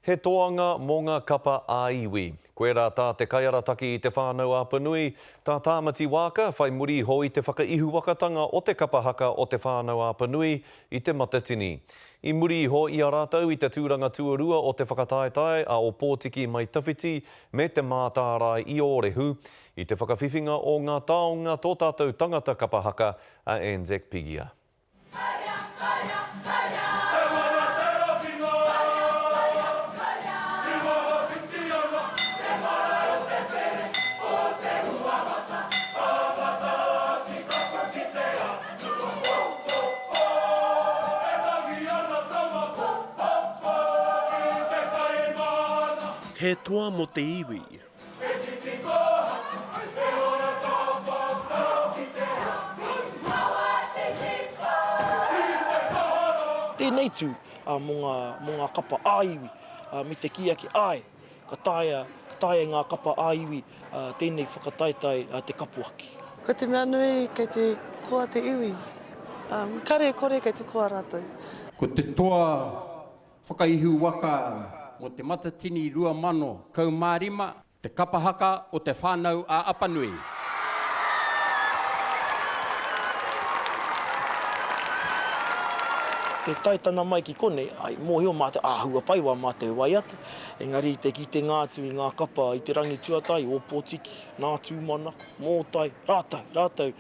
He toanga mō ngā kapa ā-iwi. Koe rā tā te kaiarataki I te whānau Apanui, tā tāmati wāka whai muri hoi te whakaihu wakatanga o te kapa haka o te whānau Apanui I te matatini. I muri ho I a rātau I te tūranga tuarua o te whakataetae a o pōtiki mai tawhiti me te mātārai I Orehu I te whakawhiwhinga o ngā taonga tō tātou tangata kapa haka a Anzac Pigia. He toa mo te iwi. Tēnei tū mō ngā kapa ā-iwi, me te kia ki ai, ka taia ngā kapa ā-iwi, tēnei whakataetai te kapuaki. Ko te mea nui kei te koa te iwi, kare kore kei te koa rātou. Ko te toa whakaihu waka mo te matatini 2025, te kapa haka o te whānau a Apanui. Te taitana mai ki konei, ai mōhio mā te āhua paiwa mā te waiata. Engari te ki te ngātu I ngā kapa I te rangi tuatai, o Pōtiki, Ngā Tūmanako, Mōtai, rātau,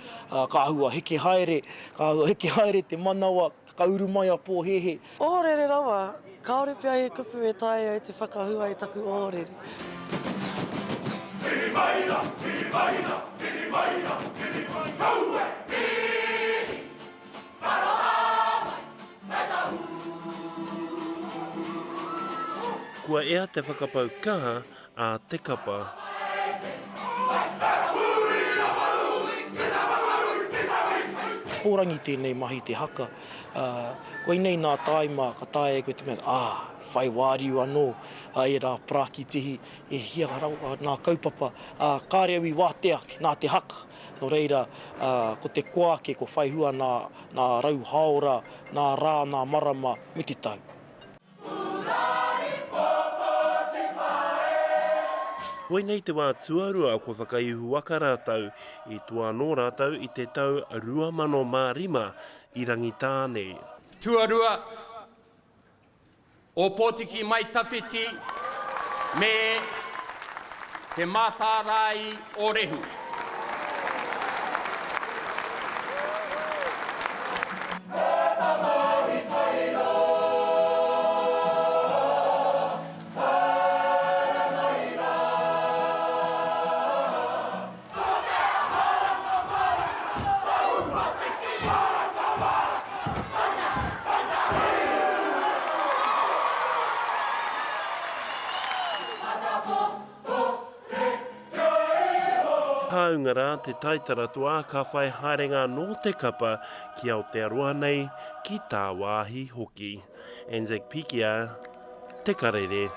ka ahua heke haere te manawa, ka uru mai a pōhehe. Ōrere rawa, kaore pia he kupu e tae au te whakahua I taku ōrere. Kua ea te whakapau kaha a te kapa. Pōrangi tēnei mahi te haka. Koe nei nā taima ka tae koe te mea, whai wāriu anō, e rā praki tihi, e hia rau nā kaupapa, kāre au I wāteake, nā te haka. No reira, ko te koake, ko whai hua nā rau haora, nā rā, nā marama, me te tau. Hoi nei te wā tuarua a kua whakaihu waka rātau I tua anō rātau I te tau 2005 I Rangitāne. Tuarua o Pōtiki mai tawhiti me te mātārai Orehu. Haunga rā te taitara toa ka whai haerenga no te kapa ki Aotearoa nei ki tā wāhi hoki. Anzac Pigia, te karere.